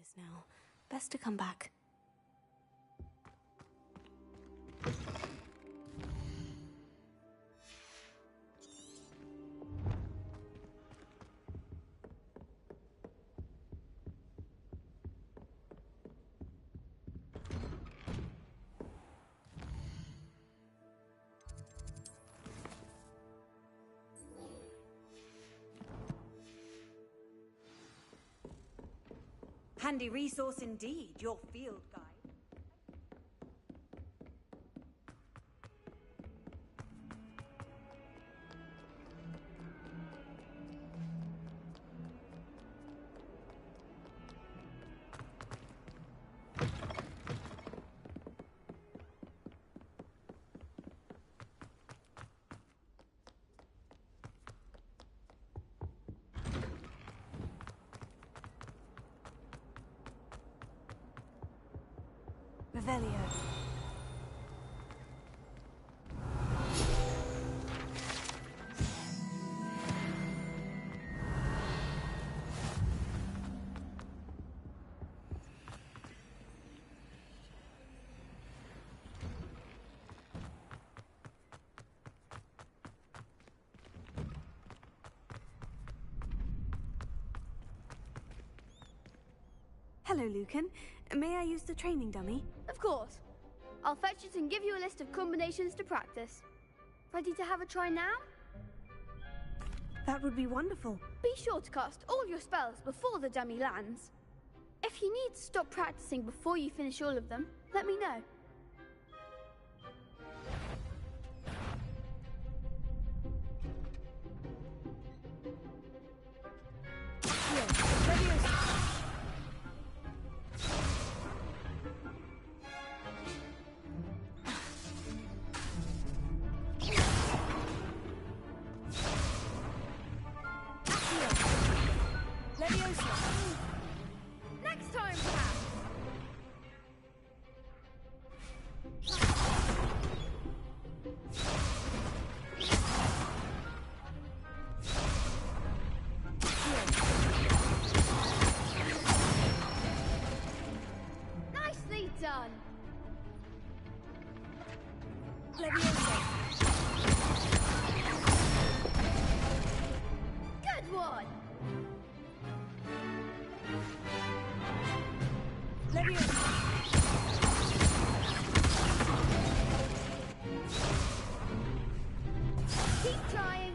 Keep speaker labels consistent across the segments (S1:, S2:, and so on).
S1: this now. Best to come back.
S2: Handy resource indeed, your field guide.
S1: Revelio. Hello, Lucan. May I use the training dummy?
S3: Of course. I'll fetch it and give you a list of combinations to practice. Ready to have a try now?
S1: That would be wonderful.
S3: Be sure to cast all your spells before the dummy lands. If you need to stop practicing before you finish all of them, let me know. Next time, perhaps! Nicely done! Good one! Keep trying.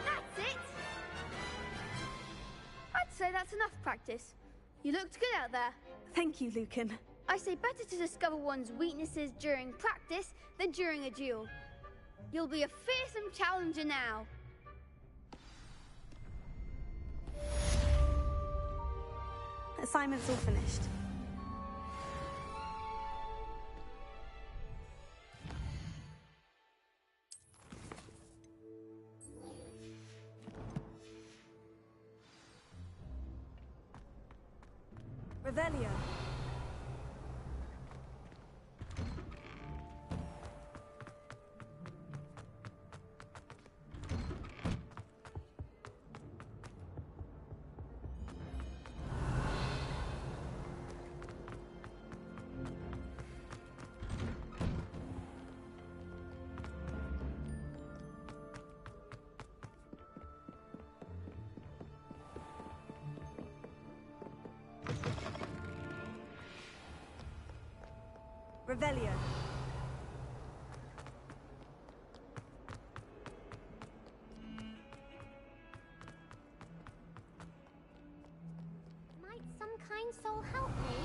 S3: That's it. I'd say that's enough practice. You looked good out there.
S1: Thank you, Lucan.
S3: I say better to discover one's weaknesses during practice than during a duel. You'll be a fearsome challenger now.
S1: Assignment's all finished. Revelio. Revelio.
S4: Might some kind soul help me?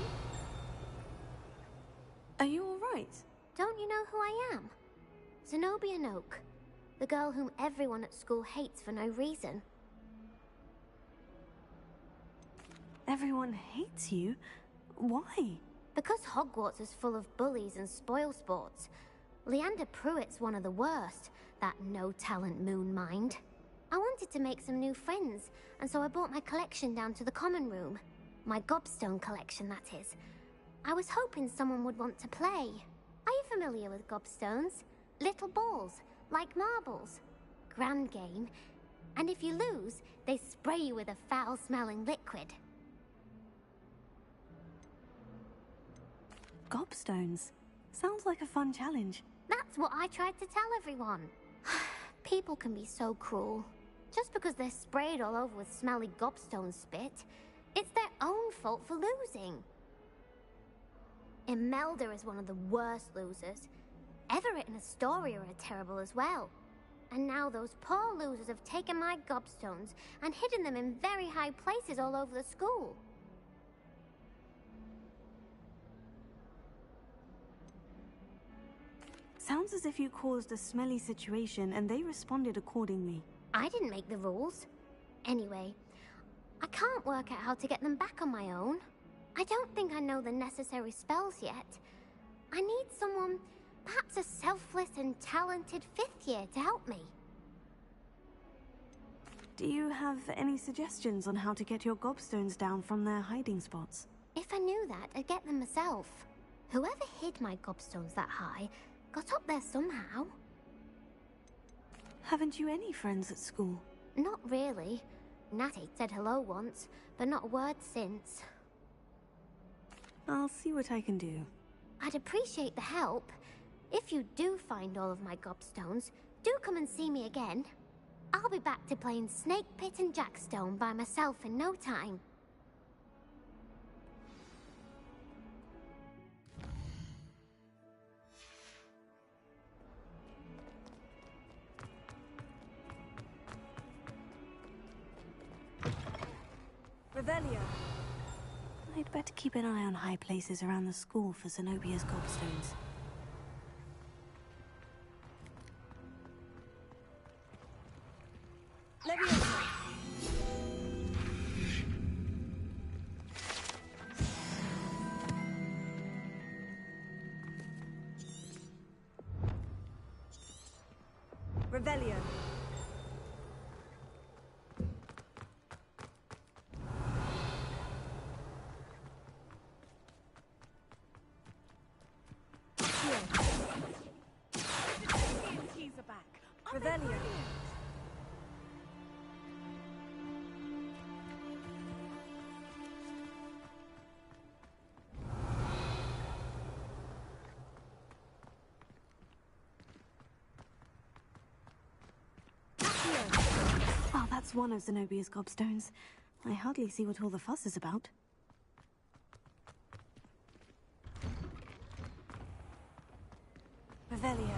S1: Are you all right?
S4: Don't you know who I am? Zenobia Noak, the girl whom everyone at school hates for no reason.
S1: Everyone hates you? Why?
S4: Because Hogwarts is full of bullies and spoilsports. Leander Pruitt's one of the worst, that no-talent moon mind. I wanted to make some new friends, and so I brought my collection down to the common room. My gobstone collection, that is. I was hoping someone would want to play. Are you familiar with gobstones? Little balls, like marbles. Grand game. And if you lose, they spray you with a foul-smelling liquid.
S1: Gobstones. Sounds like a fun challenge.
S4: That's what I tried to tell everyone. People can be so cruel. Just because they're sprayed all over with smelly gobstone spit, it's their own fault for losing. Imelda is one of the worst losers. Everett and Astoria are terrible as well. And now those poor losers have taken my gobstones and hidden them in very high places all over the school.
S1: Sounds as if you caused a smelly situation and they responded accordingly.
S4: I didn't make the rules. Anyway, I can't work out how to get them back on my own. I don't think I know the necessary spells yet. I need someone, perhaps a selfless and talented 5th year to help me.
S1: Do you have any suggestions on how to get your gobstones down from their hiding spots?
S4: If I knew that, I'd get them myself. Whoever hid my gobstones that high got up there somehow.
S1: Haven't you any friends at school?
S4: Not really. Natty said hello once, but not a word since.
S1: I'll see what I can do.
S4: I'd appreciate the help. If you do find all of my gobstones, do come and see me again. I'll be back to playing Snake Pit and Jackstone by myself in no time.
S2: Revelio.
S1: I'd better keep an eye on high places around the school for Zenobia's gobstones.
S2: Leviosa. Revelio. Revelio.
S1: Oh, that's one of Zenobia's gobstones. I hardly see what all the fuss is about.
S2: Revelio.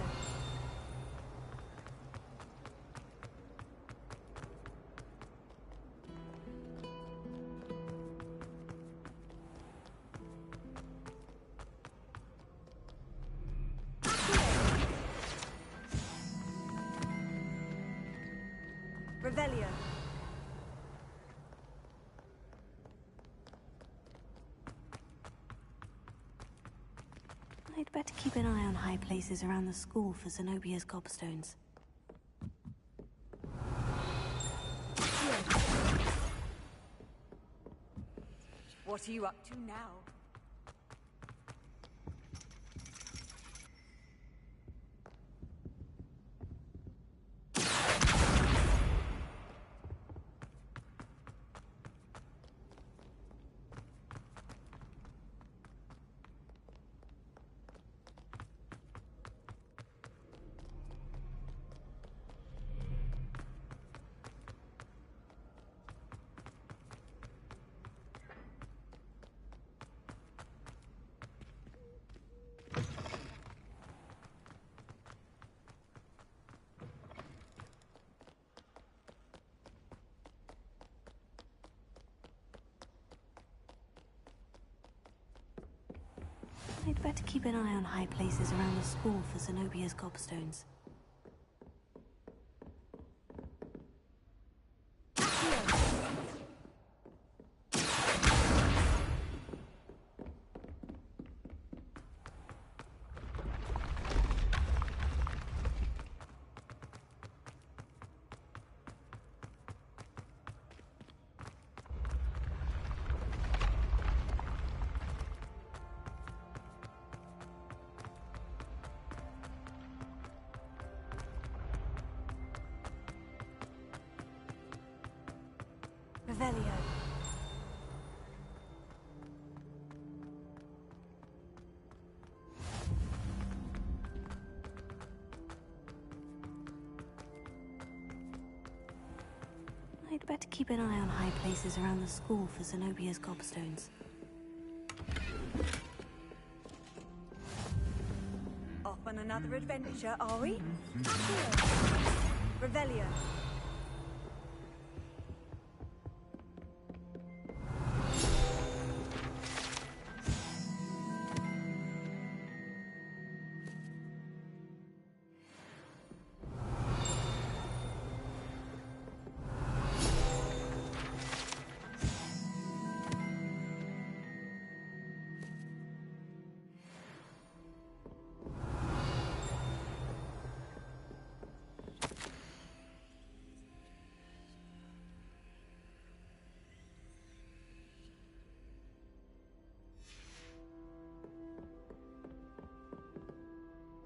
S2: Revelio.
S1: I'd better keep an eye on high places around the school for Zenobia's gobstones.
S2: What are you up to now?
S1: I'd better keep an eye on high places around the school for Zenobia's gobstones.
S2: Revelio.
S1: I'd better keep an eye on high places around the school for Zenobia's gobstones.
S2: Off on another adventure, are we? Revelio.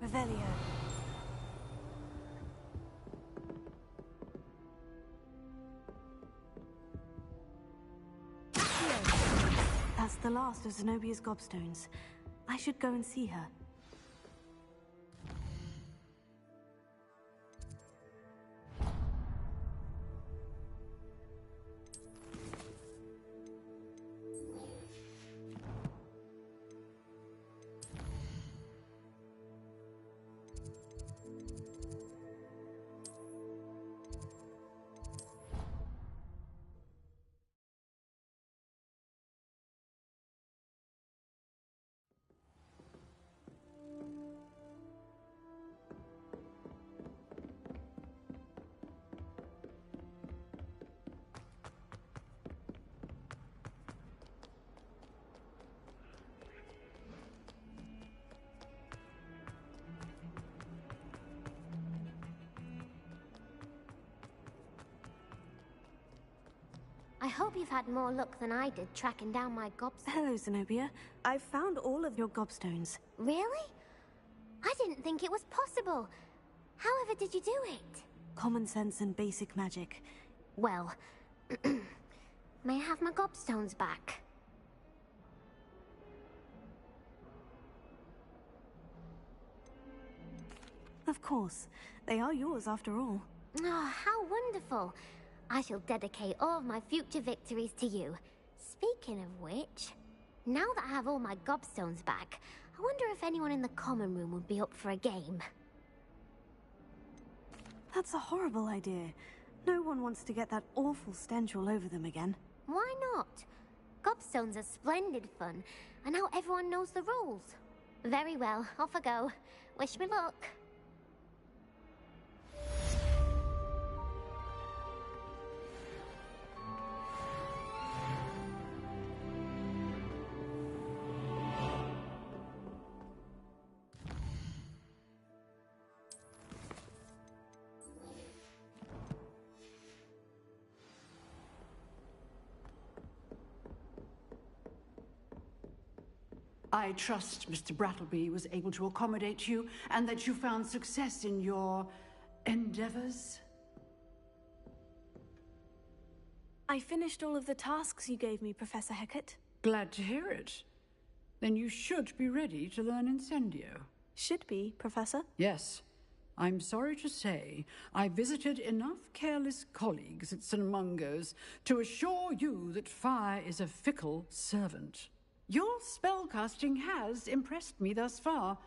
S2: Revelio.
S1: That's the last of Zenobia's gobstones. I should go and see her.
S4: I hope you've had more luck than I did tracking down my gobstones.
S1: Hello, Zenobia. I've found all of your gobstones.
S4: Really? I didn't think it was possible. However did you do it?
S1: Common sense and basic magic.
S4: Well, may I have my gobstones back?
S1: Of course. They are yours after all.
S4: Oh, how wonderful. I shall dedicate all of my future victories to you. Speaking of which, now that I have all my gobstones back, I wonder if anyone in the common room would be up for a game.
S1: That's a horrible idea. No one wants to get that awful stench all over them again.
S4: Why not? Gobstones are splendid fun, and now everyone knows the rules. Very well, off I go. Wish me luck.
S5: I trust Mr. Brattleby was able to accommodate you and that you found success in your endeavors.
S1: I finished all of the tasks you gave me, Professor Hecat.
S5: Glad to hear it. Then you should be ready to learn Incendio.
S1: Should be, Professor.
S5: Yes. I'm sorry to say, I visited enough careless colleagues at St. Mungo's to assure you that fire is a fickle servant. Your spellcasting has impressed me thus far,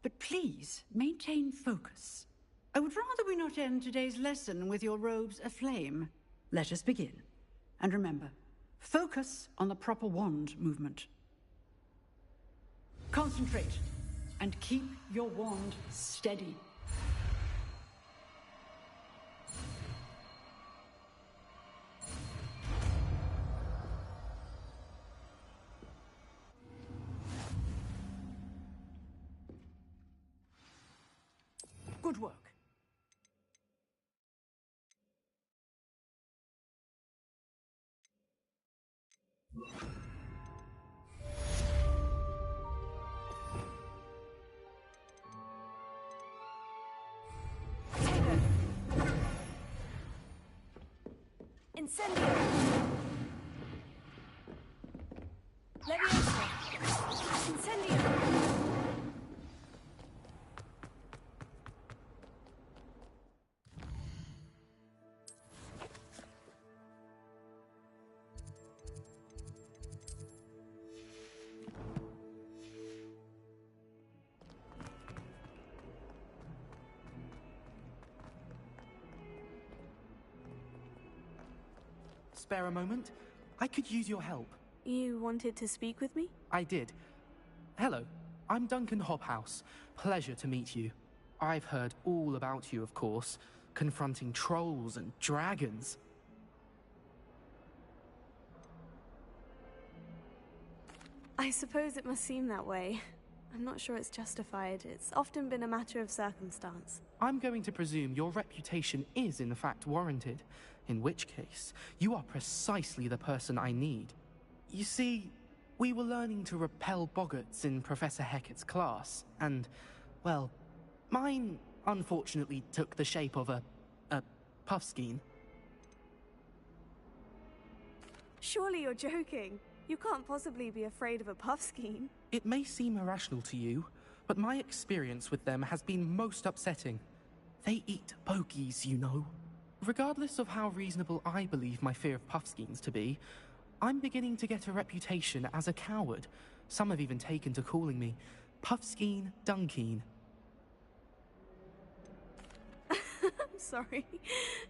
S5: but please maintain focus. I would rather we not end today's lesson with your robes aflame. Let us begin. And remember, focus on the proper wand movement. Concentrate and keep your wand steady. Good work.
S2: Incendio.
S6: spare a moment? I could use your help.
S1: You wanted to speak with me?
S6: I did. Hello, I'm Duncan Hobhouse. Pleasure to meet you. I've heard all about you, of course, confronting trolls and dragons.
S1: I suppose it must seem that way. I'm not sure it's justified. It's often been a matter of circumstance.
S6: I'm going to presume your reputation is in fact warranted, in which case, you are precisely the person I need. You see, we were learning to repel boggarts in Professor Hecat's class, and, well, mine unfortunately took the shape of a puffskein.
S1: Surely you're joking. You can't possibly be afraid of a puffskein.
S6: It may seem irrational to you, but my experience with them has been most upsetting. They eat bogies, you know. Regardless of how reasonable I believe my fear of puffskeins to be, I'm beginning to get a reputation as a coward. Some have even taken to calling me Puffskein Dunkeen.
S1: I'm sorry,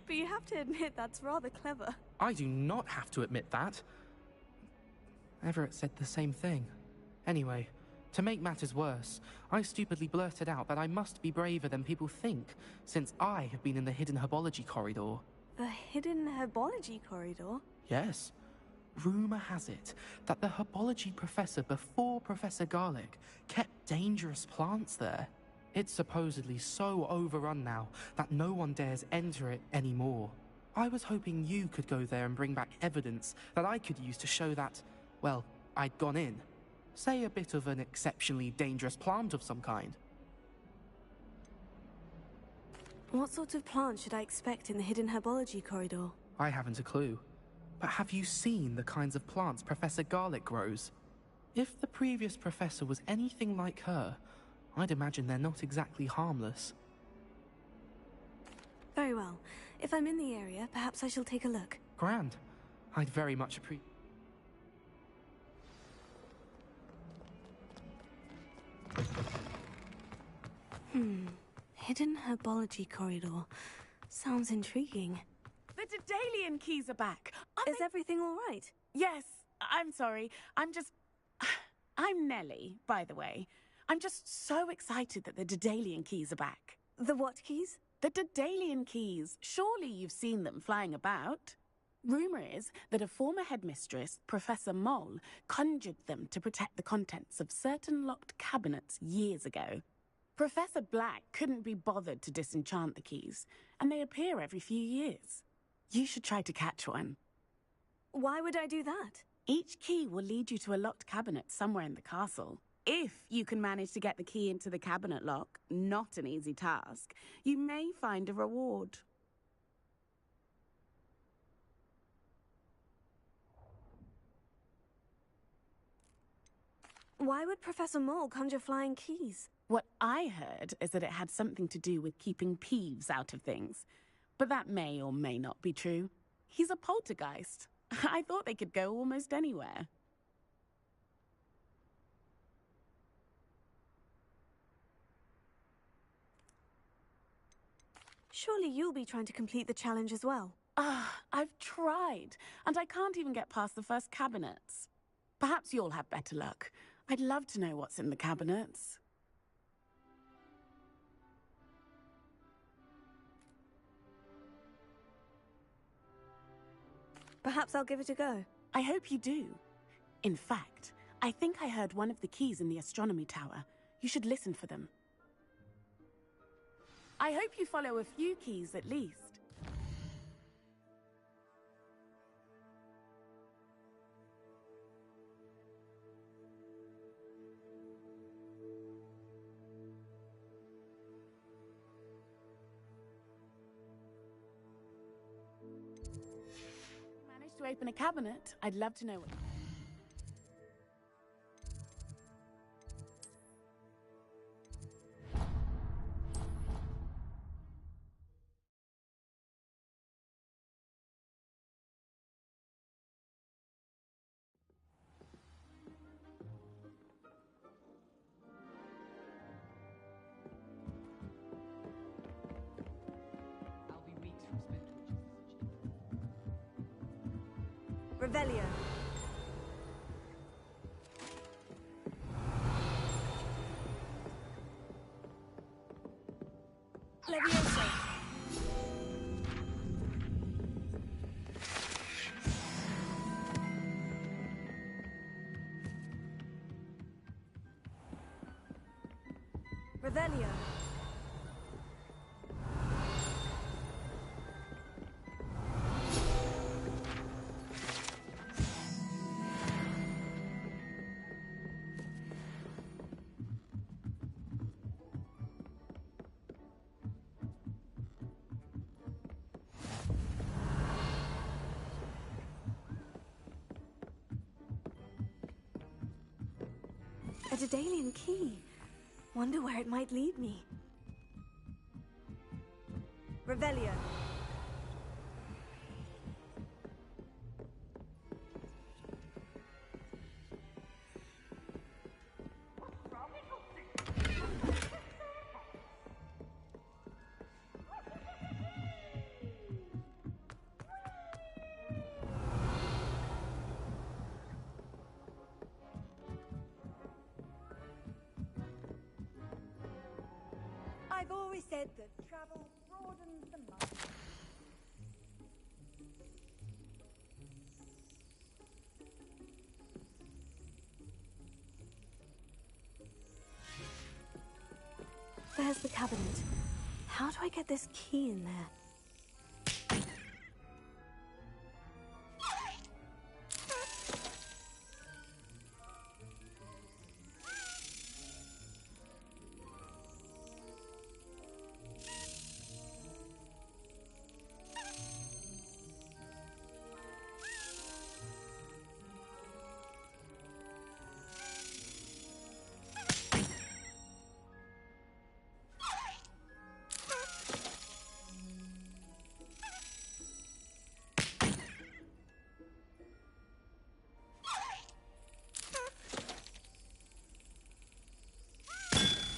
S1: but you have to admit that's rather clever.
S6: I do not have to admit that. Everett said the same thing. Anyway, to make matters worse, I stupidly blurted out that I must be braver than people think, since I have been in the hidden herbology corridor.
S1: The hidden herbology corridor?
S6: Yes. Rumor has it that the herbology professor before Professor Garlic kept dangerous plants there. It's supposedly so overrun now that no one dares enter it anymore. I was hoping you could go there and bring back evidence that I could use to show that, well, I'd gone in. Say a bit of an exceptionally dangerous plant of some kind.
S1: What sort of plant should I expect in the hidden herbology corridor?
S6: I haven't a clue. But have you seen the kinds of plants Professor Garlic grows? If the previous professor was anything like her, I'd imagine they're not exactly harmless.
S1: Very well. If I'm in the area, perhaps I shall take a look.
S6: Grand. I'd very much appreciate.
S1: Hidden herbology corridor. Sounds intriguing.
S7: The Daedalian keys are back.
S1: Is everything all right?
S7: Yes, I'm sorry. I'm Nellie, by the way. I'm just so excited that the Daedalian keys are back.
S1: The what keys?
S7: The Daedalian keys. Surely you've seen them flying about. Rumour is that a former headmistress, Professor Moll, conjured them to protect the contents of certain locked cabinets years ago. Professor Black couldn't be bothered to disenchant the keys, and they appear every few years. You should try to catch one.
S1: Why would I do that?
S7: Each key will lead you to a locked cabinet somewhere in the castle. If you can manage to get the key into the cabinet lock, not an easy task, you may find a reward.
S1: Why would Professor Mole conjure flying keys?
S7: What I heard is that it had something to do with keeping Peeves out of things. But that may or may not be true. He's a poltergeist. I thought they could go almost anywhere.
S1: Surely you'll be trying to complete the challenge as well.
S7: I've tried, and I can't even get past the first cabinets. Perhaps you'll have better luck. I'd love to know what's in the cabinets.
S1: Perhaps I'll give it a go.
S7: I hope you do. In fact, I think I heard one of the keys in the astronomy tower. You should listen for them. I hope you follow a few keys at least. Managed to open a cabinet. I'd love to know what...
S8: I'll be weeks from spending.
S2: Revelio. Levioso. Revelio.
S1: A Daedalian key. Wonder where it might lead me.
S2: Revelio. I've always said that travel broadens the mind.
S1: There's the cabinet. How do I get this key in there?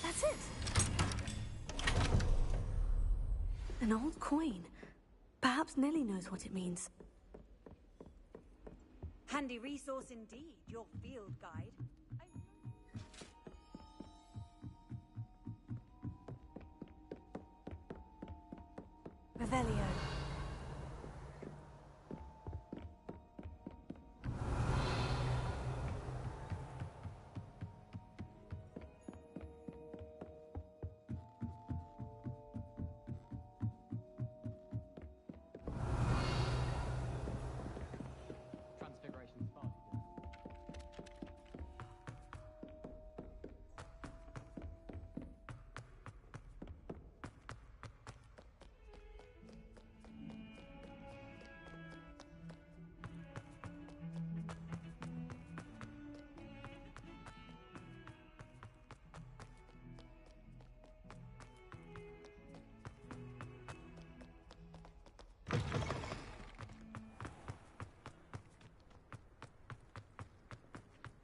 S1: That's it! An old coin. Perhaps Nellie knows what it means.
S2: Handy resource indeed, your field guide.
S1: Revelio.
S8: Transfiguration's far too good.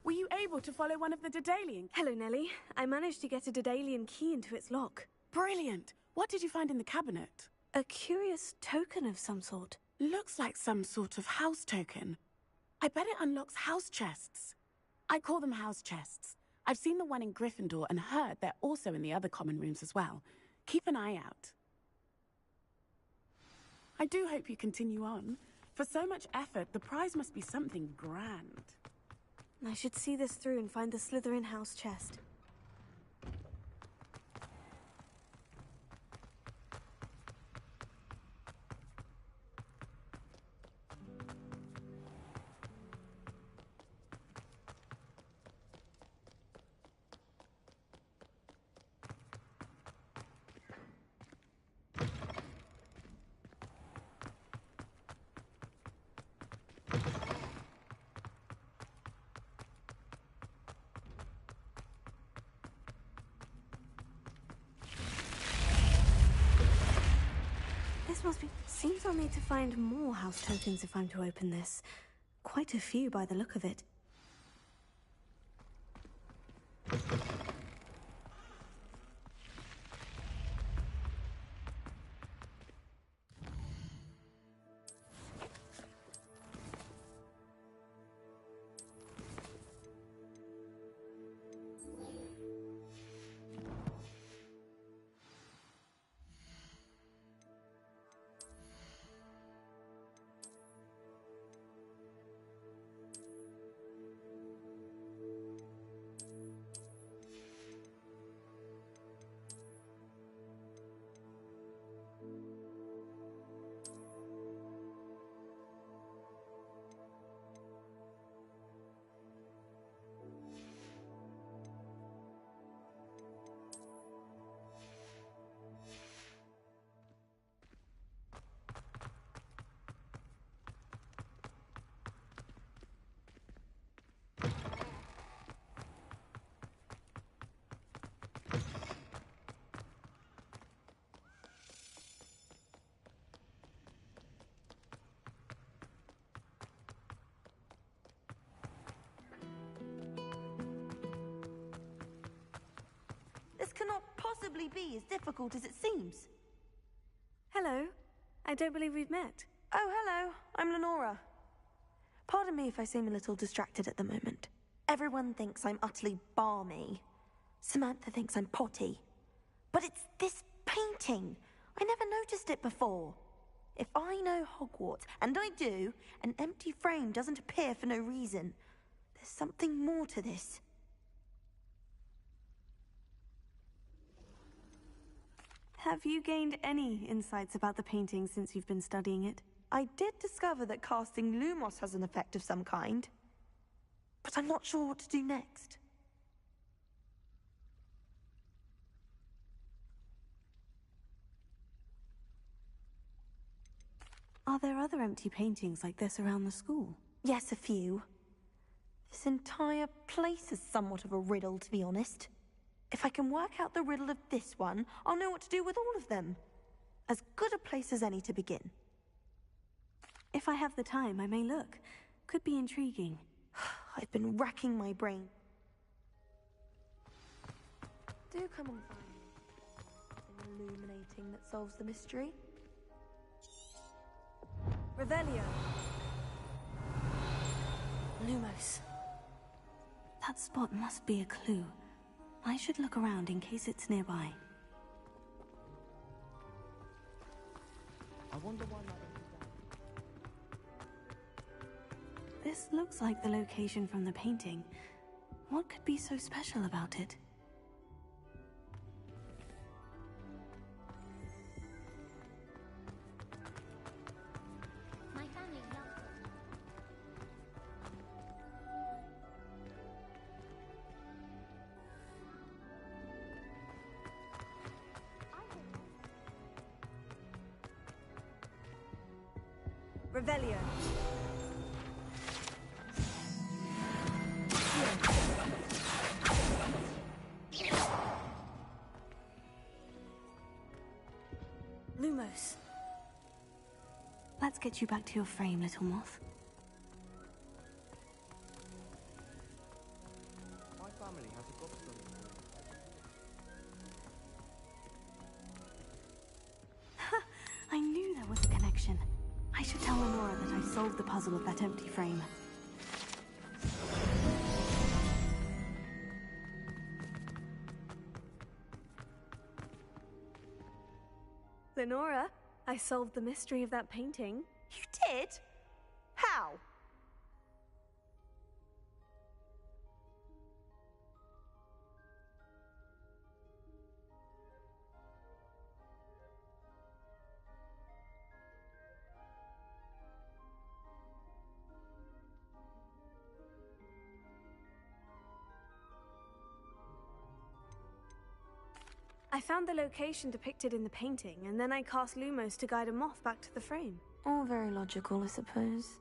S7: Were you able to follow one of the Daedalian?
S1: Hello, Nellie. I managed to get a Daedalian key into its lock.
S7: Brilliant! What did you find in the cabinet?
S1: A curious token of some sort.
S7: Looks like some sort of house token. I bet it unlocks house chests. I call them house chests. I've seen the one in Gryffindor and heard they're also in the other common rooms as well. Keep an eye out. I do hope you continue on. For so much effort, the prize must be something grand.
S1: I should see this through and find the Slytherin house chest. Seems I'll need to find more house tokens if I'm to open this. Quite a few by the look of it.
S9: possibly be as difficult as it seems.
S1: Hello. I don't believe we've met.
S9: Oh, hello. I'm Lenora. Pardon me if I seem a little distracted at the moment. Everyone thinks I'm utterly balmy. Samantha thinks I'm potty. But it's this painting. I never noticed it before. If I know Hogwarts, and I do, an empty frame doesn't appear for no reason. There's something more to this.
S1: Have you gained any insights about the painting since you've been studying it?
S9: I did discover that casting Lumos has an effect of some kind. But I'm not sure what to do next.
S1: Are there other empty paintings like this around the school?
S9: Yes, a few. This entire place is somewhat of a riddle, to be honest. If I can work out the riddle of this one, I'll know what to do with all of them. As good a place as any to begin.
S1: If I have the time, I may look. Could be intriguing.
S9: I've been racking my brain. Do come and find me. Something illuminating that solves the mystery.
S1: Revelio.
S9: Lumos.
S1: That spot must be a clue. I should look around in case it's nearby.
S6: I wonder why Madame...
S1: This looks like the location from the painting. What could be so special about it?
S4: My family loves it.
S1: Revelio. Lumos. Let's get you back to your frame, little moth.
S6: My family has a gobstone.
S1: I knew there was a connection. I should tell Lenora that I solved the puzzle of that empty frame. Lenora, I solved the mystery of that painting.
S9: You did? How?
S1: I found the location depicted in the painting, and then I cast Lumos to guide a moth back to the frame.
S9: All very logical, I suppose.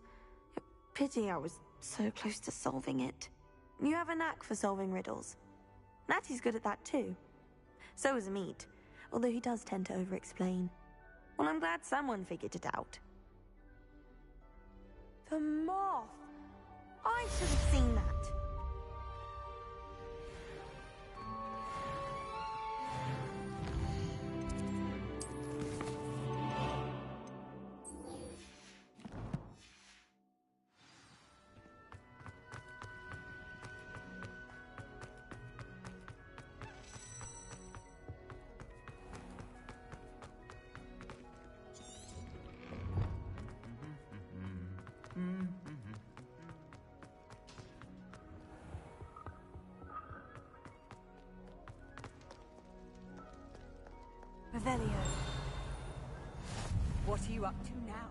S9: Pity I was so close to solving it. You have a knack for solving riddles. Natty's good at that too. So is Amit, although he does tend to over-explain. Well, I'm glad someone figured it out. The moth! I should have seen that.
S1: Revelio.
S2: What are you up to now?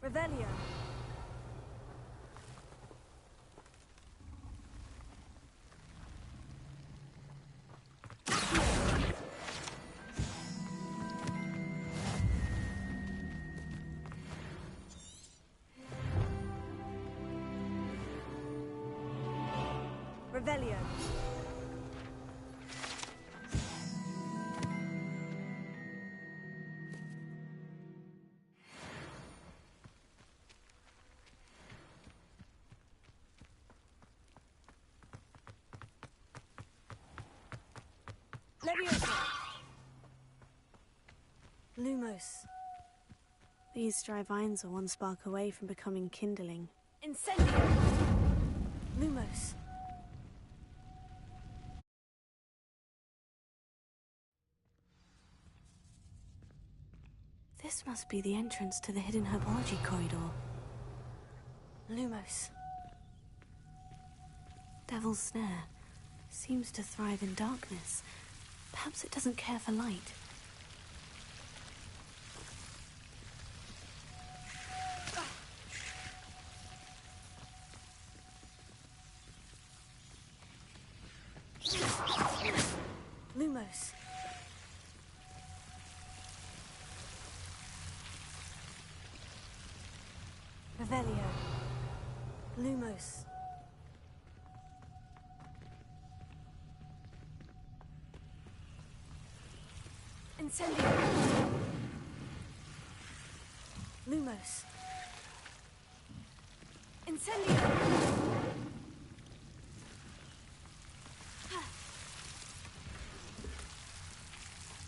S1: Revelio. Revelio. Leviosa. Lumos. These dry vines are one spark away from becoming kindling. Incendio. Lumos. This must be the entrance to the hidden herbology corridor. Lumos. Devil's Snare. Seems to thrive in darkness. Perhaps it doesn't care for light. Lumos. Revelio. Lumos. Incendio. Lumos. Incendio.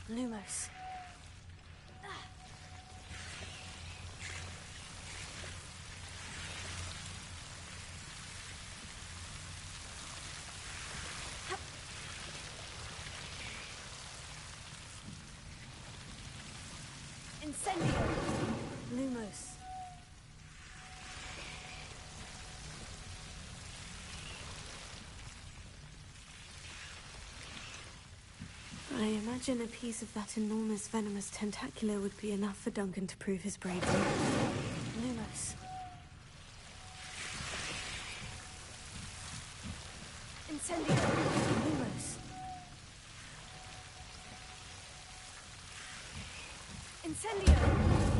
S1: Lumos. Incendio. Lumos. I imagine a piece of that enormous venomous tentacular would be enough for Duncan to prove his bravery. Lumos. Incendio. Lumos. Incendio.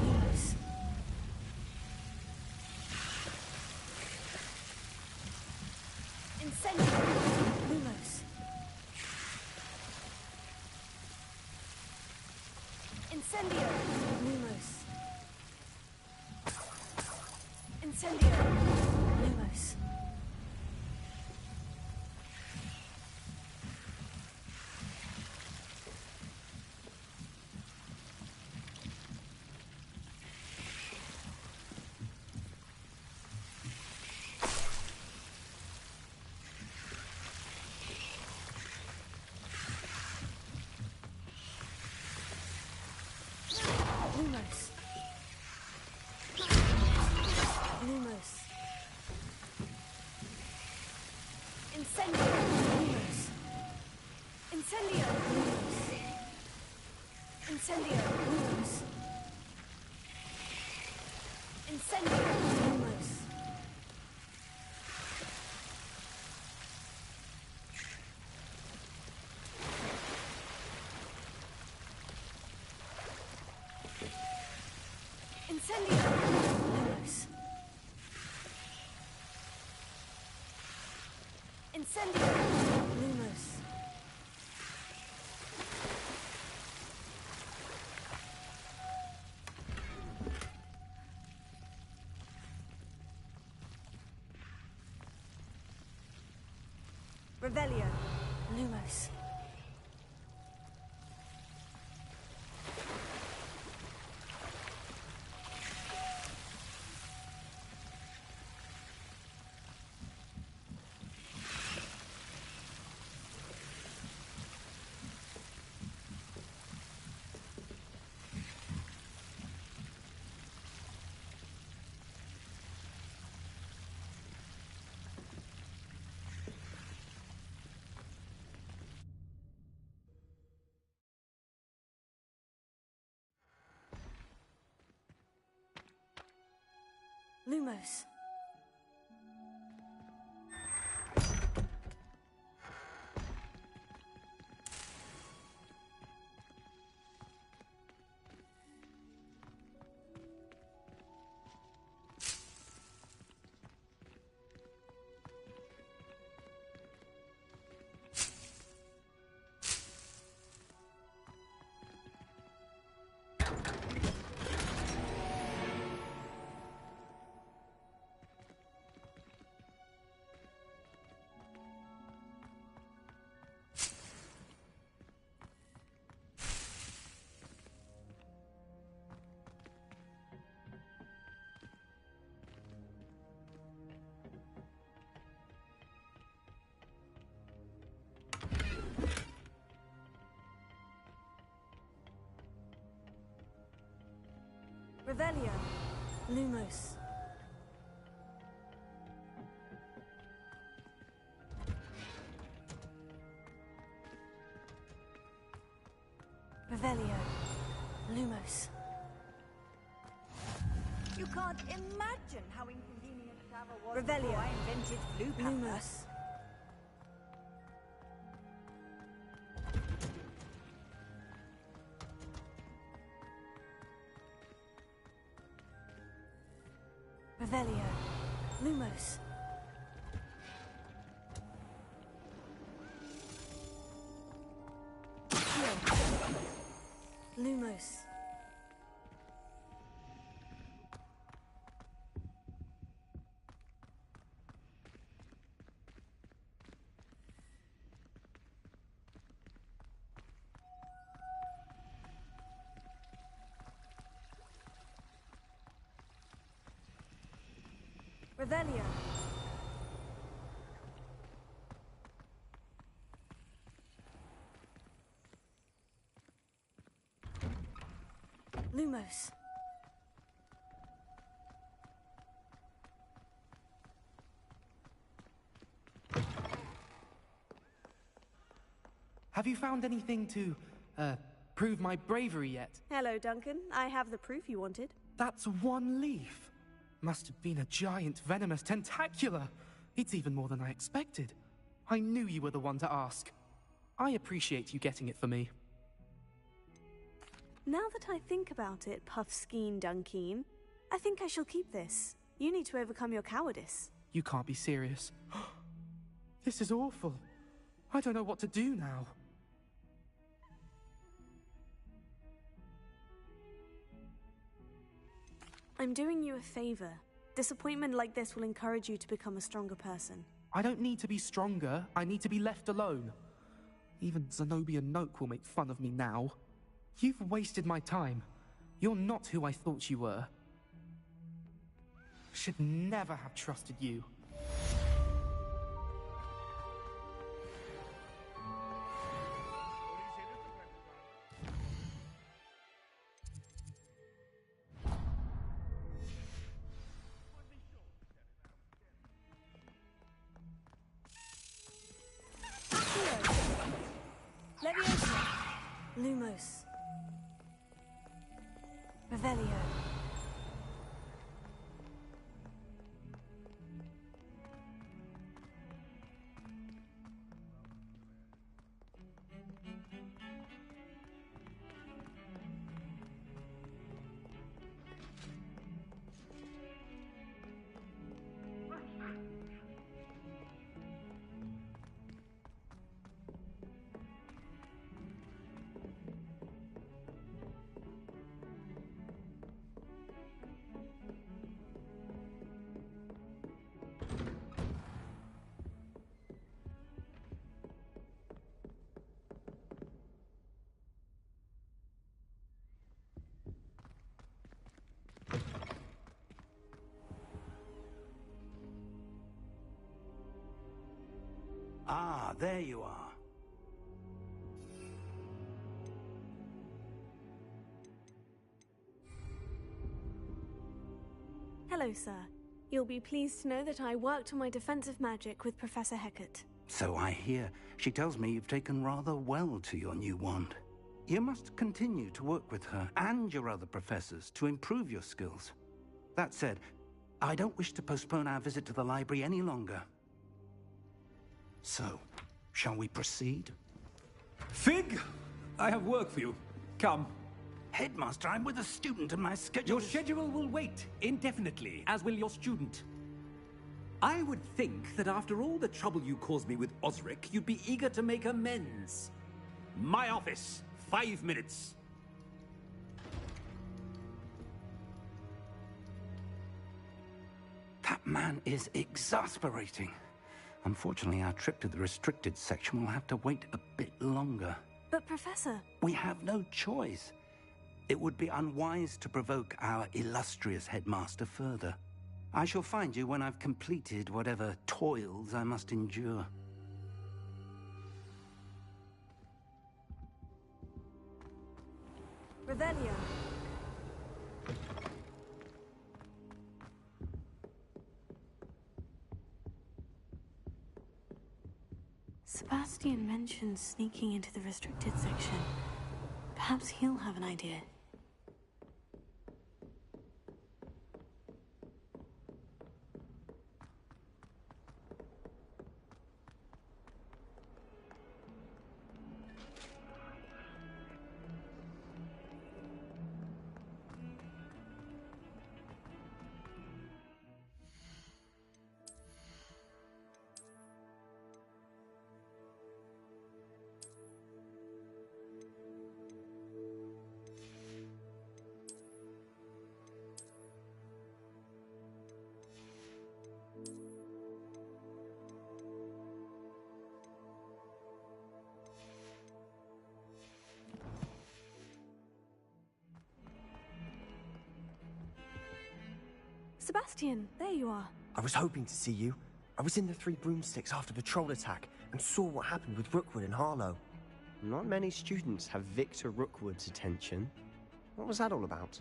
S1: Lumos. Incendio. Lumos. Incendio. Lumos. Incendio. Lumos. Lumos. Lumos. Incendio. Lumos. Incendio. Lumos. Incendio. Lumos. Incendio. Lumos. Incendio. Lumos. Incendio. Lumos. Revelio. Lumos. Lumos. Revelio. Lumos. Revelio. Lumos.
S2: You can't imagine how inconvenient travel was
S1: Revelio.
S2: before I invented flu pepper.
S1: Lumos. Revelio. Lumos. Heal. Lumos. Revelio. Lumos.
S6: Have you found anything to, prove my bravery yet?
S1: Hello, Duncan. I have the proof you wanted.
S6: That's one leaf. Must have been a giant venomous tentacula. It's even more than I expected. I knew you were the one to ask. I appreciate you getting it for me.
S1: Now that I think about it, Puffskein Dunkeen, I think I shall keep this. You need to overcome your cowardice.
S6: You can't be serious. This is awful. I don't know what to do now.
S1: I'm doing you a favor. Disappointment like this will encourage you to become a stronger person.
S6: I don't need to be stronger. I need to be left alone. Even Zenobia Noak will make fun of me now. You've wasted my time. You're not who I thought you were. Should never have trusted you.
S1: Leviosa. Lumos. Revelio.
S10: Ah, there you are.
S1: Hello, sir. You'll be pleased to know that I worked on my defensive magic with Professor Hecat.
S10: So I hear. She tells me you've taken rather well to your new wand. You must continue to work with her and your other professors to improve your skills. That said, I don't wish to postpone our visit to the library any longer. So, shall we proceed?
S11: Fig! I have work for you. Come.
S10: Headmaster, I'm with a student and my schedule
S11: Your schedule will wait indefinitely, as will your student. I would think that after all the trouble you caused me with Osric, you'd be eager to make amends. My office, 5 minutes.
S10: That man is exasperating. Unfortunately, our trip to the restricted section will have to wait a bit longer.
S1: But, Professor...
S10: We have no choice. It would be unwise to provoke our illustrious headmaster further. I shall find you when I've completed whatever toils I must endure.
S1: Revelio. Sebastian mentioned sneaking into the restricted section. Perhaps he'll have an idea. Sebastian, there you are.
S12: I was hoping to see you. I was in the Three Broomsticks after the troll attack and saw what happened with Rookwood and Harlow. Not many students have Victor Rookwood's attention. What was that all about?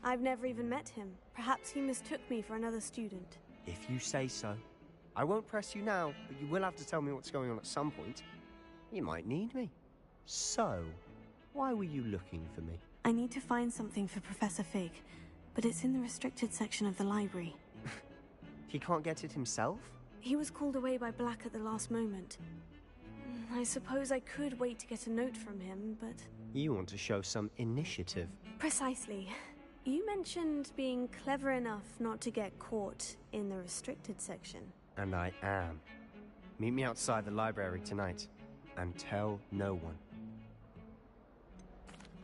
S1: I've never even met him. Perhaps he mistook me for another student.
S12: If you say so. I won't press you now, but you will have to tell me what's going on at some point. You might need me. So, why were you looking for me?
S1: I need to find something for Professor Fig, but it's in the restricted section of the library.
S12: He can't get it himself?
S1: He was called away by Black at the last moment. I suppose I could wait to get a note from him, but...
S12: You want to show some initiative.
S1: Precisely. You mentioned being clever enough not to get caught in the restricted section.
S12: And I am. Meet me outside the library tonight, and tell no one.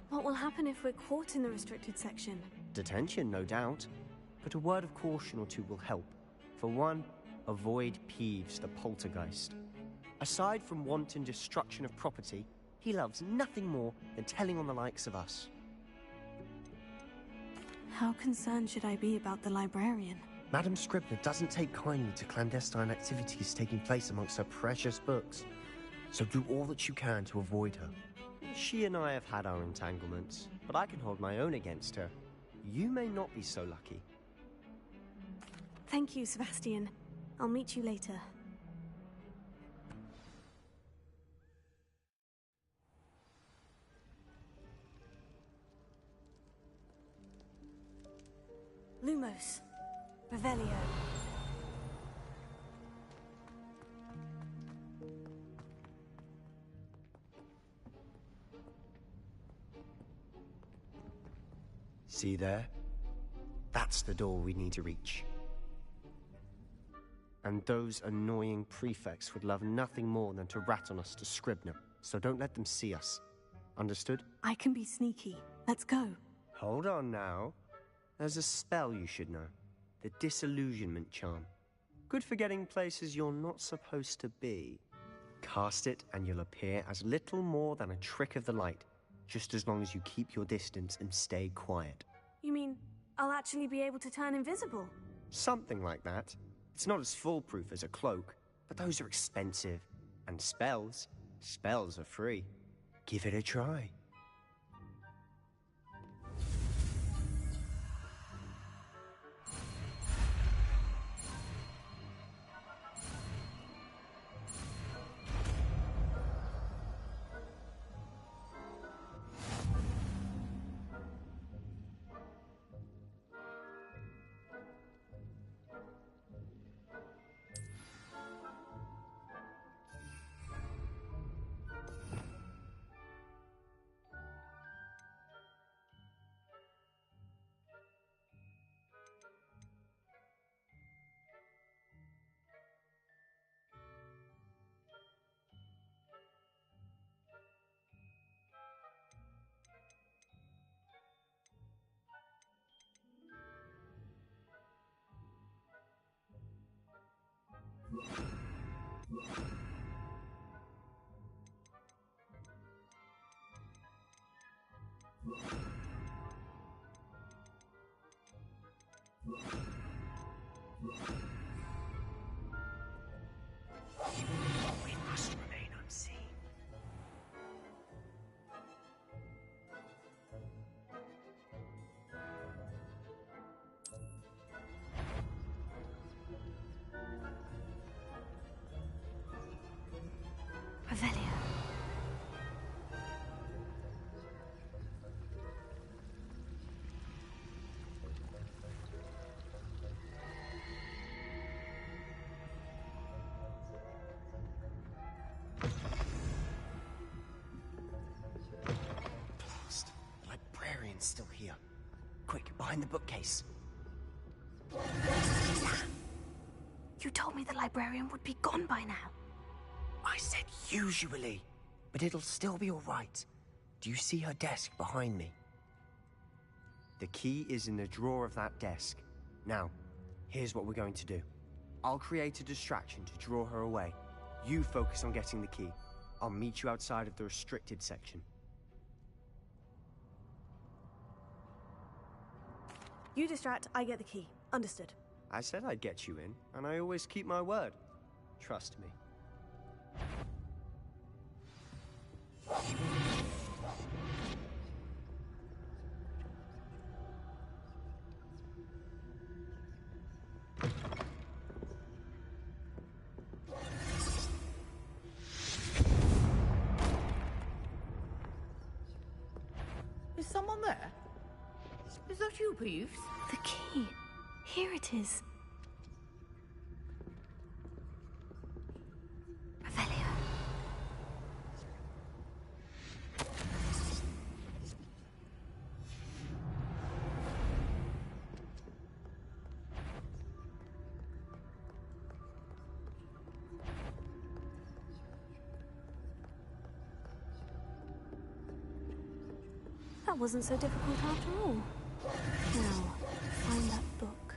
S1: What will happen if we're caught in the restricted section?
S12: Detention, no doubt. But a word of caution or two will help. For one, avoid Peeves, the poltergeist. Aside from wanton destruction of property, he loves nothing more than telling on the likes of us.
S1: How concerned should I be about the librarian?
S12: Madame Scribner doesn't take kindly to clandestine activities taking place amongst her precious books. So do all that you can to avoid her. She and I have had our entanglements, but I can hold my own against her. You may not be so lucky.
S1: Thank you, Sebastian. I'll meet you later. Lumos. Revelio.
S12: See there? That's the door we need to reach. And those annoying prefects would love nothing more than to rat on us to Scribner, so don't let them see us. Understood?
S1: I can be sneaky. Let's go.
S12: Hold on now. There's a spell you should know. The Disillusionment Charm. Good for getting places you're not supposed to be. Cast it and you'll appear as little more than a trick of the light, just as long as you keep your distance and stay quiet.
S1: You mean I'll actually be able to turn invisible?
S12: Something like that. It's not as foolproof as a cloak, but those are expensive. And spells are free. Give it a try. We must remain unseen.
S1: Revelio.
S12: Blast. The librarian's still here. Quick, behind the bookcase.
S1: You told me the librarian would be gone by now.
S12: I said usually, but it'll still be all right. Do you see her desk behind me? The key is in the drawer of that desk. Now, here's what we're going to do. I'll create a distraction to draw her away. You focus on getting the key. I'll meet you outside of the restricted section.
S1: You distract, I get the key. Understood.
S12: I said I'd get you in, and I always keep my word. Trust me.
S13: Is someone there? Is that you, Peeves?
S1: The key. Here it is. Revelio. That wasn't so difficult after all. Now, find that book.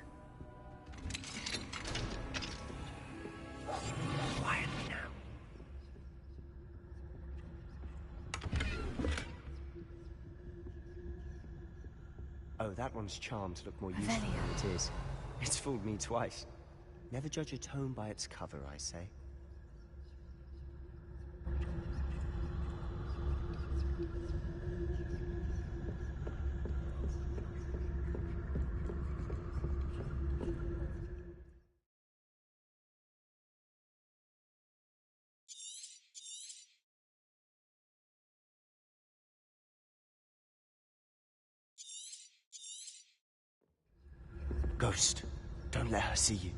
S12: Quietly now. Oh, that one's charmed to look more useful than it is. It's fooled me twice. Never judge a tome by its cover, I say. Ghost, don't let her see you.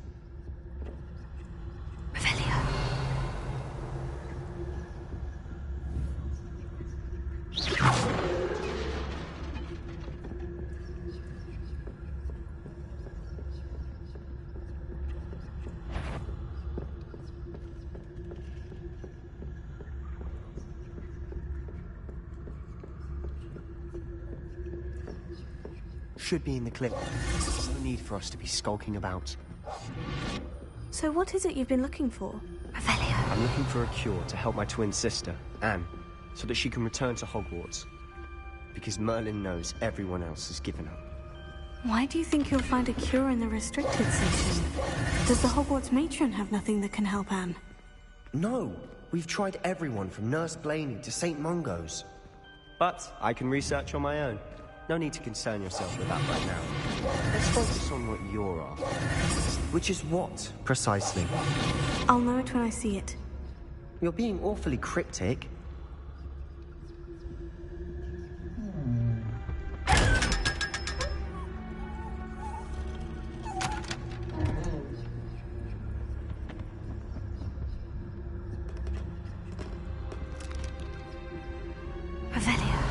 S1: Revelio.
S12: Should be in the clip. No need for us to be skulking about.
S1: So what is it you've been looking for? Revelio.
S12: I'm looking for a cure to help my twin sister, Anne, so that she can return to Hogwarts. Because Merlin knows everyone else has given up.
S1: Why do you think you'll find a cure in the restricted section? Does the Hogwarts matron have nothing that can help Anne?
S12: No, we've tried everyone from Nurse Blaney to St. Mungo's. But I can research on my own. No need to concern yourself with that right now. Let's focus on what you're after. Which is what, precisely?
S1: I'll know it when I see it.
S12: You're being awfully cryptic.
S1: Revelio.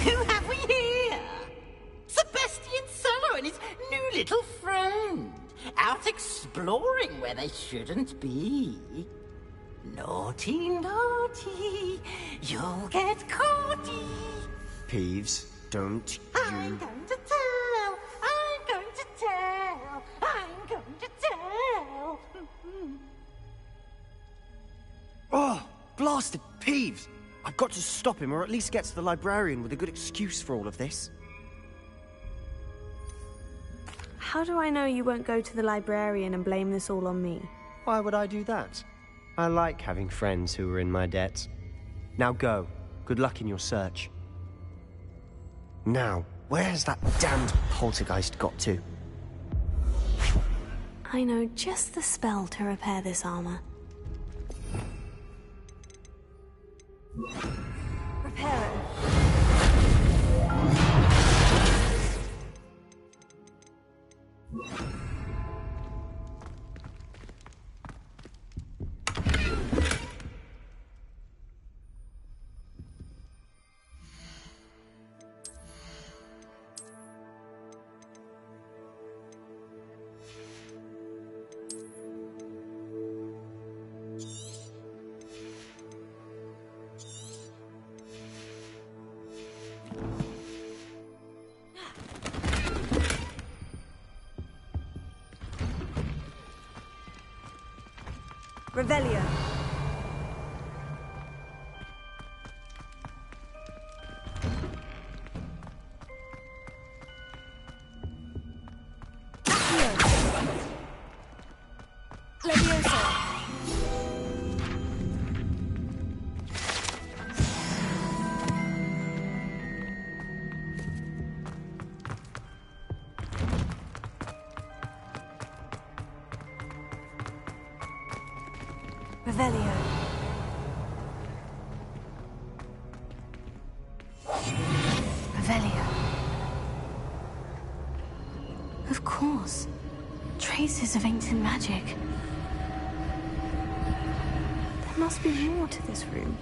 S13: Who have we here? Sebastian Cello and his new little friend. Out exploring where they shouldn't be. Naughty, naughty. You'll get caughty.
S12: Peeves, don't
S13: I'm going to tell. I'm going to tell. I'm going to tell.
S12: Oh, blasted Peeves! I've got to stop him, or at least get to the librarian with a good excuse for all of this.
S1: How do I know you won't go to the librarian and blame this all on me?
S12: Why would I do that? I like having friends who are in my debt. Now go. Good luck in your search. Now, where's that damned poltergeist got to?
S1: I know just the spell to repair this armor.
S9: Repair it. Revelio. Revelio.
S1: Revelio. Of course. Traces of ancient magic. There must be more to this room.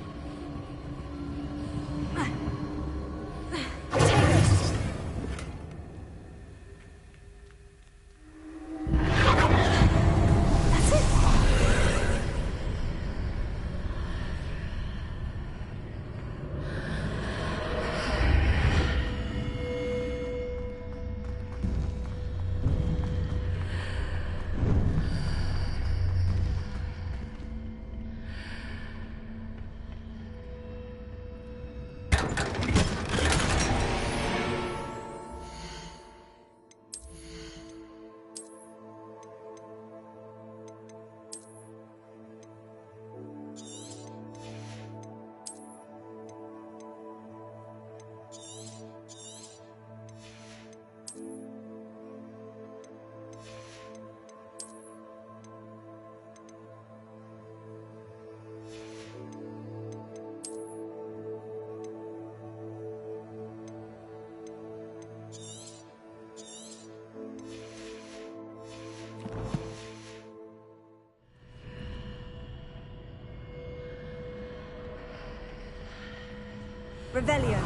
S1: Revelio.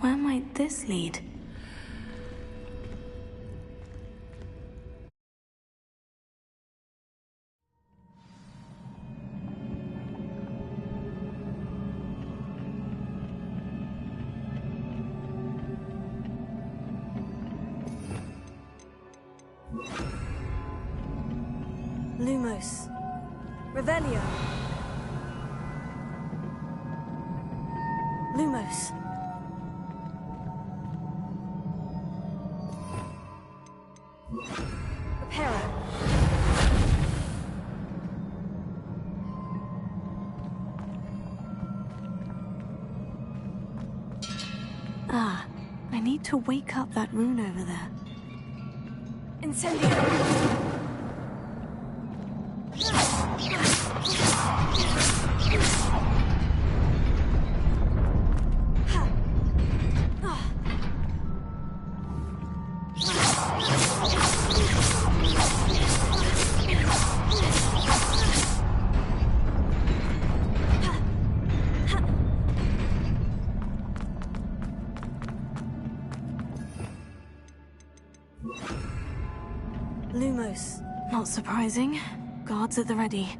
S1: Where might this lead? Lumos. Revelio. Lumos. Reparo. Ah, I need to wake up that rune over there. Incendio. Lumos. Not surprising. Guards at the ready.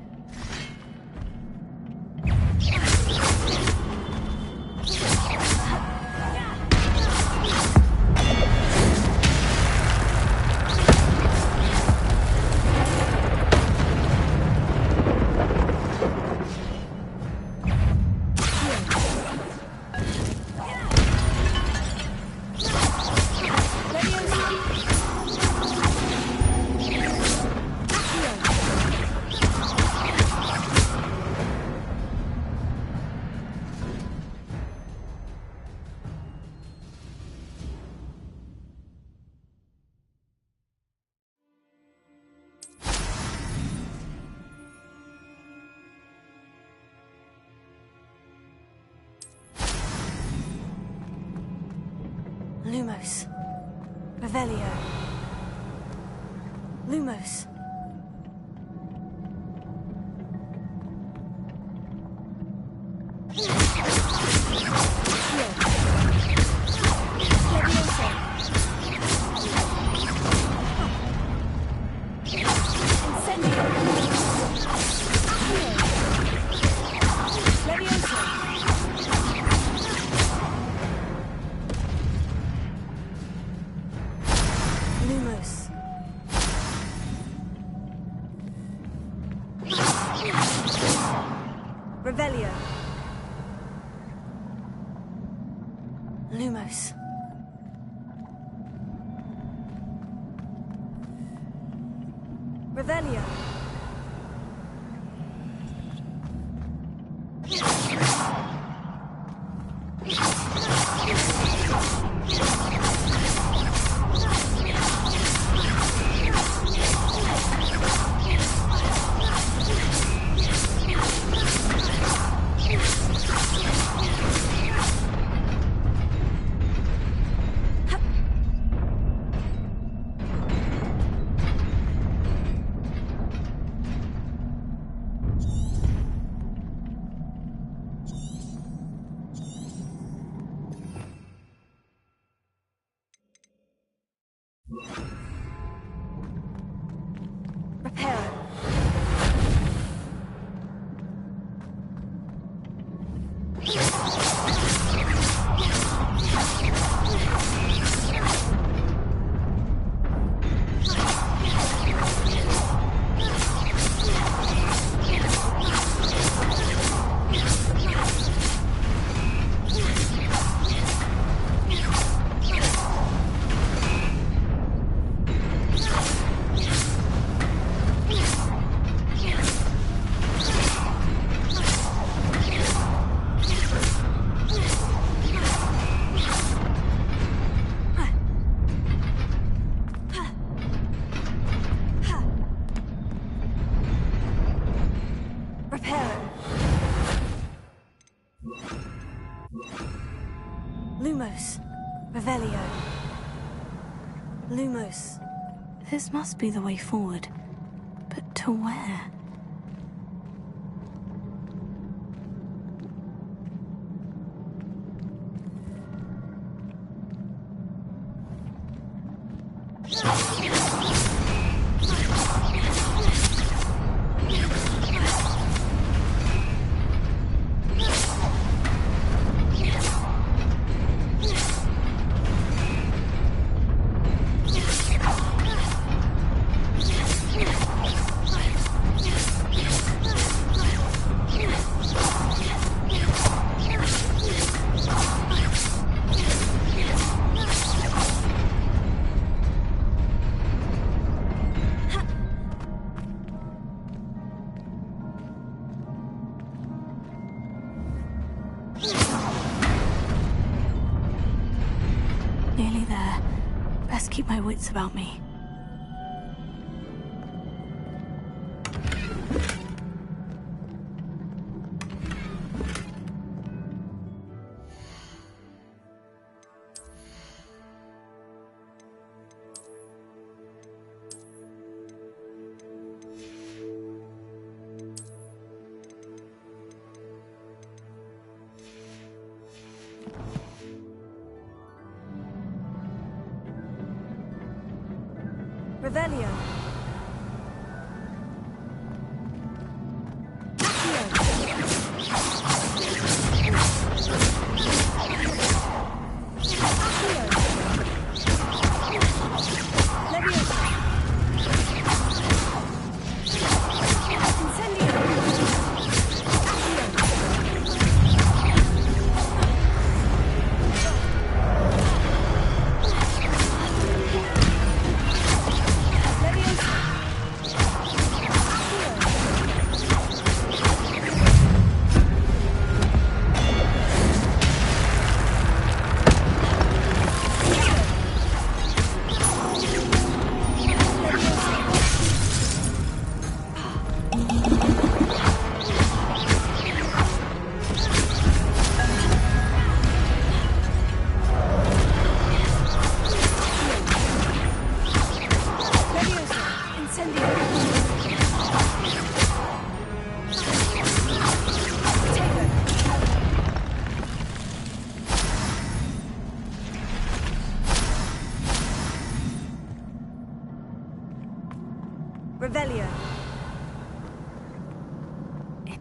S1: Lumos. Revelio. Lumos. Revelio. Lumos. Revelio. Lumos. Revelio. Lumos. This must be the way forward. But to where? Nearly there. Best keep my wits about me. Revelio. Levioso.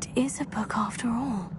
S1: it is a book after all.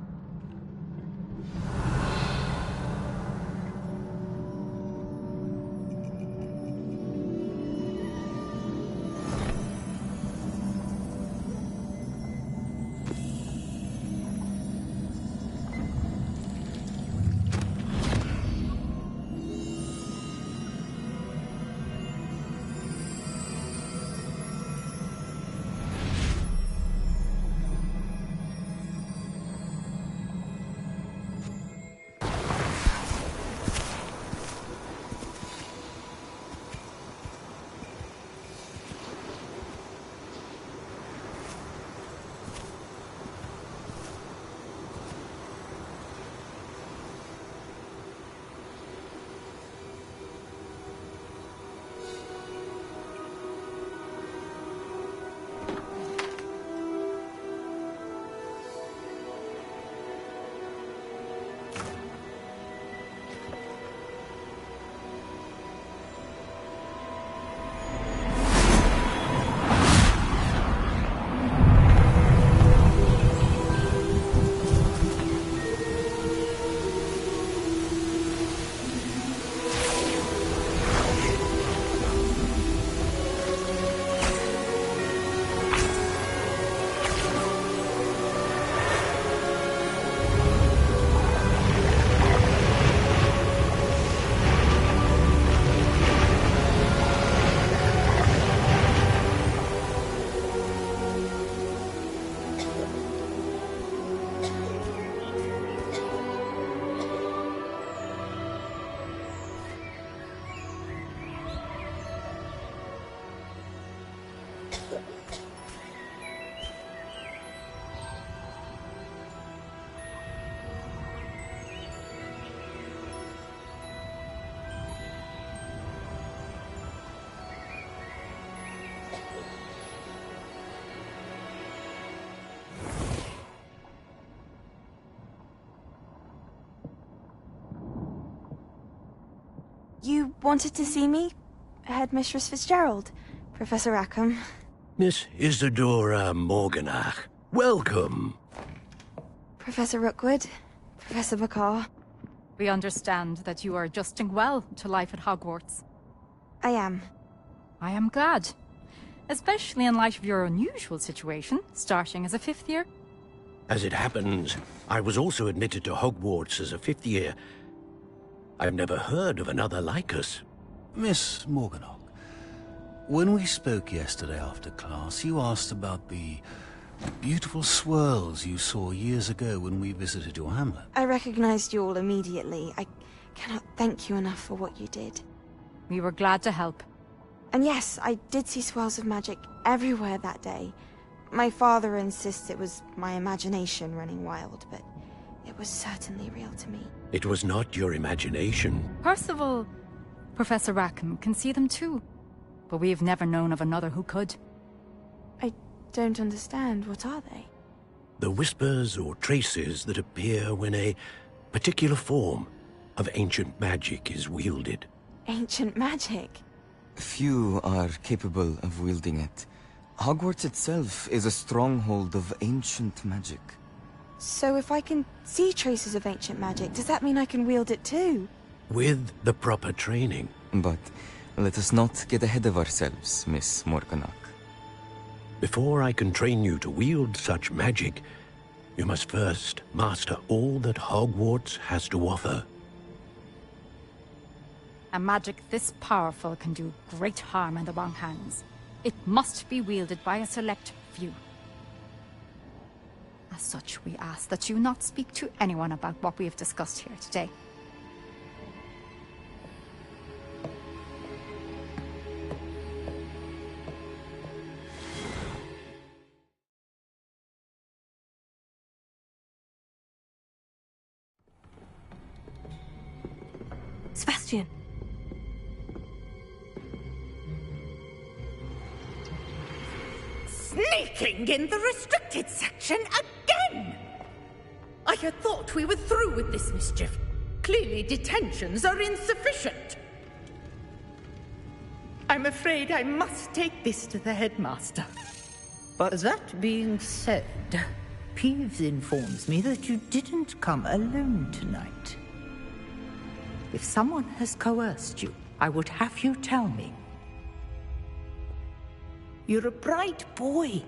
S9: You wanted to see me? Headmistress Fitzgerald, Professor Rackham.
S14: Miss Isadora Morganach, welcome.
S9: Professor Rookwood, Professor Bakar.
S15: We understand that you are adjusting well to life at Hogwarts.
S9: I am.
S15: I am glad. Especially in light of your unusual situation, starting as a 5th year.
S14: As it happens, I was also admitted to Hogwarts as a 5th year. I've never heard of another like us.
S16: Miss Morganach, when we spoke yesterday after class, you asked about the beautiful swirls you saw years ago when we visited your hamlet.
S9: I recognized you all immediately. I cannot thank you enough for what you did.
S15: We were glad to help.
S9: And yes, I did see swirls of magic everywhere that day. My father insists it was my imagination running wild, but it was certainly real to me.
S14: It was not your imagination.
S15: Percival, Professor Rackham can see them too. But we have never known of another who could.
S9: I don't understand. What are they?
S14: The whispers or traces that appear when a particular form of ancient magic is wielded.
S9: Ancient magic?
S17: Few are capable of wielding it. Hogwarts itself is a stronghold of ancient magic.
S9: So if I can see traces of ancient magic, does that mean I can wield it too?
S14: With the proper training.
S17: But let us not get ahead of ourselves, Miss Morganach.
S14: Before I can train you to wield such magic, you must first master all that Hogwarts has to offer.
S15: A magic this powerful can do great harm in the wrong hands. It must be wielded by a select few. As such, we ask that you not speak to anyone about what we have discussed here today.
S1: Sebastian!
S18: Sneaking in the restricted section again! I had thought we were through with this mischief. Clearly detentions are insufficient. I'm afraid I must take this to the headmaster. But that being said,
S19: Peeves informs me that you didn't come alone tonight. If someone has coerced you, I would have you tell me. You're a bright boy.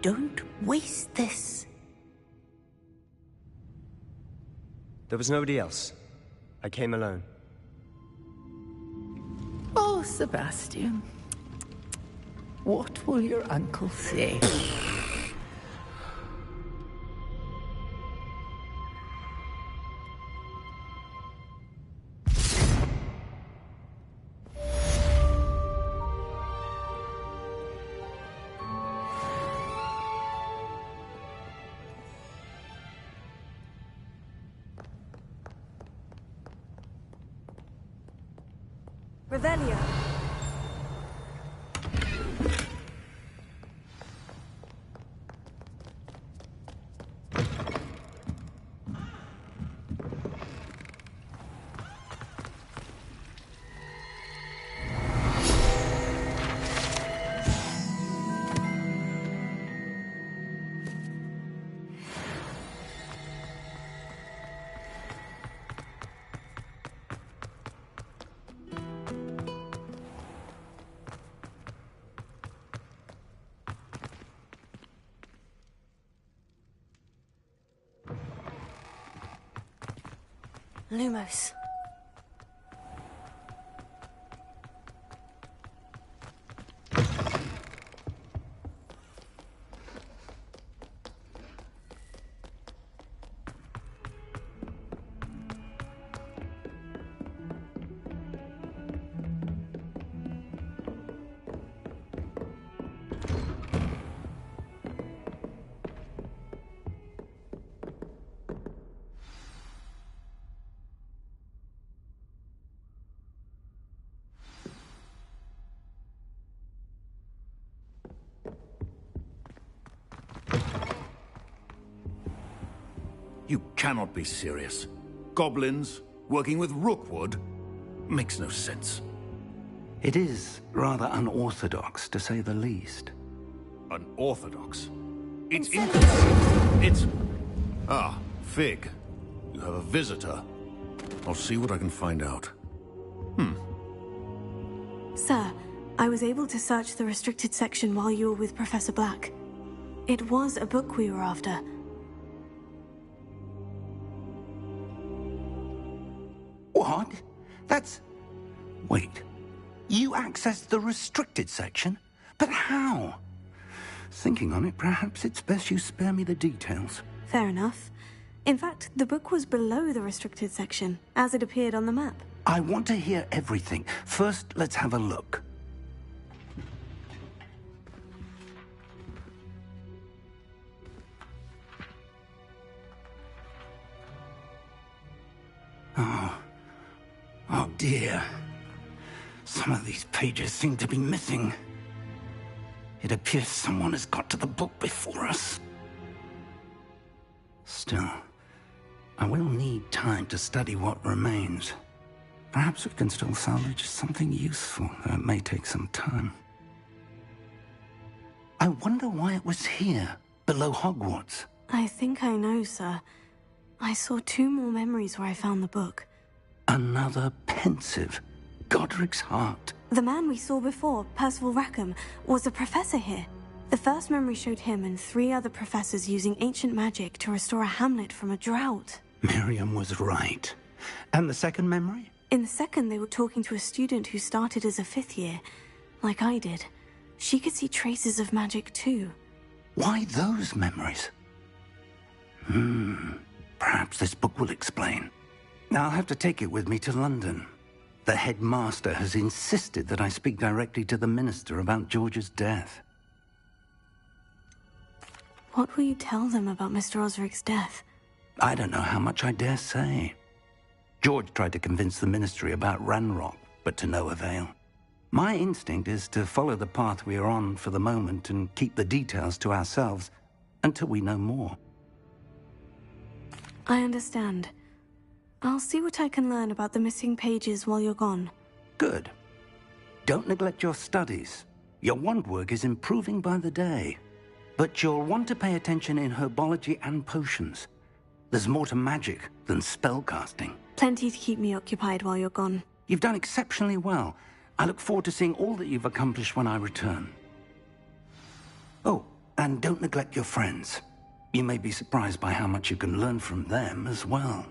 S19: Don't waste this.
S12: There was nobody else. I came alone.
S19: Oh, Sebastian. What will your uncle say?
S1: Revelio. Lumos.
S20: You cannot be serious. Goblins working with Rookwood? Makes no sense.
S10: It is rather unorthodox, to say the least.
S20: Unorthodox? It's inconsistent. It's... Ah, Fig. You have a visitor. I'll see what I can find out.
S1: Sir, I was able to search the restricted section while you were with Professor Black. It was a book we were after.
S10: What? That's... Wait. You accessed the restricted section? But how? Thinking on it, perhaps it's best you spare me the details.
S1: Fair enough. In fact, the book was below the restricted section, as it appeared on the map.
S10: I want to hear everything. First, let's have a look. Oh dear. Some of these pages seem to be missing. It appears someone has got to the book before us. Still, I will need time to study what remains. Perhaps we can still salvage something useful, though it may take some time. I wonder why it was here, below Hogwarts.
S1: I think I know, sir. I saw 2 more memories where I found the book.
S10: Another pensive. Godric's heart.
S1: The man we saw before, Percival Rackham, was a professor here. The first memory showed him and 3 other professors using ancient magic to restore a hamlet from a drought.
S10: Miriam was right. And the second memory?
S1: In the second, they were talking to a student who started as a 5th year, like I did. She could see traces of magic too.
S10: Why those memories? Perhaps this book will explain. I'll have to take it with me to London. The headmaster has insisted that I speak directly to the minister about George's death.
S1: What will you tell them about Mr. Osric's death?
S10: I don't know how much I dare say. George tried to convince the ministry about Ranrock, but to no avail. My instinct is to follow the path we are on for the moment and keep the details to ourselves until we know more.
S1: I understand. I'll see what I can learn about the missing pages while you're gone.
S10: Good. Don't neglect your studies. Your wand work is improving by the day. But you'll want to pay attention in herbology and potions. There's more to magic than spellcasting.
S1: Plenty to keep me occupied while you're gone.
S10: You've done exceptionally well. I look forward to seeing all that you've accomplished when I return. Oh, and don't neglect your friends. You may be surprised by how much you can learn from them as well.